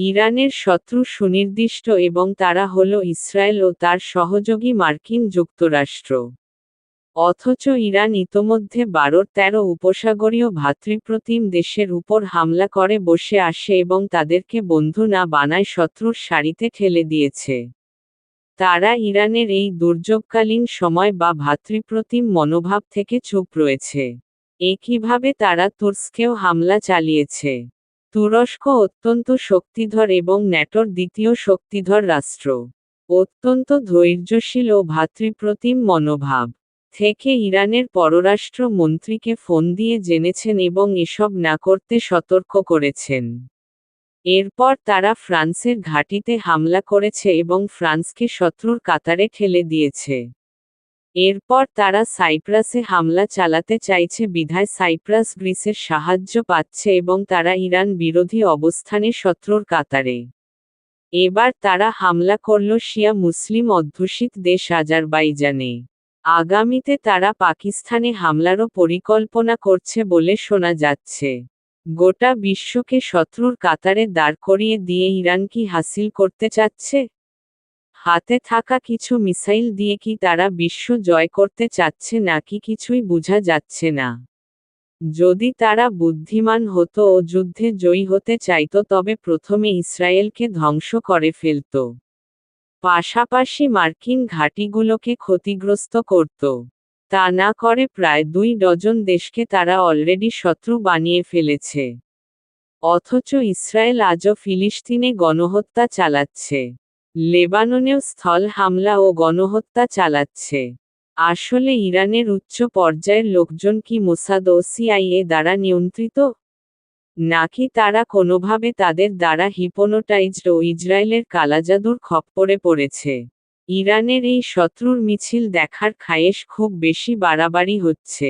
ইরানের শত্রু সুনির্দিষ্ট এবং তারা হল ইসরায়েল ও তার সহযোগী মার্কিন যুক্তরাষ্ট্র। অথচ ইরান ইতোমধ্যে 12-13 উপসাগরীয় ভ্রাতৃপ্রতিম দেশের উপর হামলা করে বসে আসে এবং তাদেরকে বন্ধু না বানায় শত্রুর সারিতে ঠেলে দিয়েছে। তারা ইরানের এই দুর্যোগকালীন সময় বা ভ্রাতৃপ্রতিম মনোভাব থেকে চুপ রয়েছে। একইভাবে তারা তুরস্কেও হামলা চালিয়েছে। তুরস্ক অত্যন্ত শক্তিধর এবং ন্যাটোর দ্বিতীয় শক্তিধর রাষ্ট্র। অত্যন্ত ধৈর্যশীল ও ভ্রাতৃপ্রতিম মনোভাব থেকে ইরানের পররাষ্ট্র মন্ত্রীকে ফোন দিয়ে জেনেছেন এবং এসব না করতে সতর্ক করেছেন। এরপর তারা ফ্রান্সের ঘাঁটিতে হামলা করেছে এবং ফ্রান্সকে শত্রুর কাতারে ঠেলে দিয়েছে। এরপর তারা সাইপ্রাসে হামলা চালাতে চাইছে বিধায় সাইপ্রাস গ্রিসের সাহায্য পাচ্ছে এবং তারা ইরান বিরোধী অবস্থানে শত্রুর কাতারে। এবার তারা হামলা করল শিয়া মুসলিম অধ্যুষিত দেশ আজারবাইজানে। আগামীতে তারা পাকিস্তানে হামলারও পরিকল্পনা করছে বলে শোনা যাচ্ছে। গোটা বিশ্বকে শত্রুর কাতারে দাঁড় করিয়ে দিয়ে ইরান কি হাসিল করতে চাচ্ছে? হাতে থাকা কিছু মিসাইল দিয়ে কি তারা বিশ্ব জয় করতে চাচ্ছে নাকি কিছুই বোঝা যাচ্ছে না। যদি তারা বুদ্ধিমান হতো ও যুদ্ধে জয়ী হতে চাইতো তবে প্রথমে ইসরায়েলকে ধ্বংস করে ফেলত। পাশাপাশি মার্কিন ঘাঁটিগুলোকে ক্ষতিগ্রস্ত করত। তা না করে প্রায় 2 ডজন দেশকে তারা অলরেডি শত্রু বানিয়ে ফেলেছে। অথচ ইসরায়েল আজও ফিলিস্তিনে গণহত্যা চালাচ্ছে। লেবাননেও স্থল হামলা ও গণহত্যা চালাচ্ছে। আসলে ইরানের উচ্চ পর্যায়ের লোকজন কি মোসাদ ও সিআইএ দ্বারা নিয়ন্ত্রিত? নাকি তারা কোনোভাবে তাদের দ্বারা হিপনোটাইজড ও ইসরায়েলের কালাজাদুর খপ্পরে পড়েছে? ইরানের এই শত্রুর মিছিল দেখার খায়েশ খুব বেশি বাড়াবাড়ি হচ্ছে।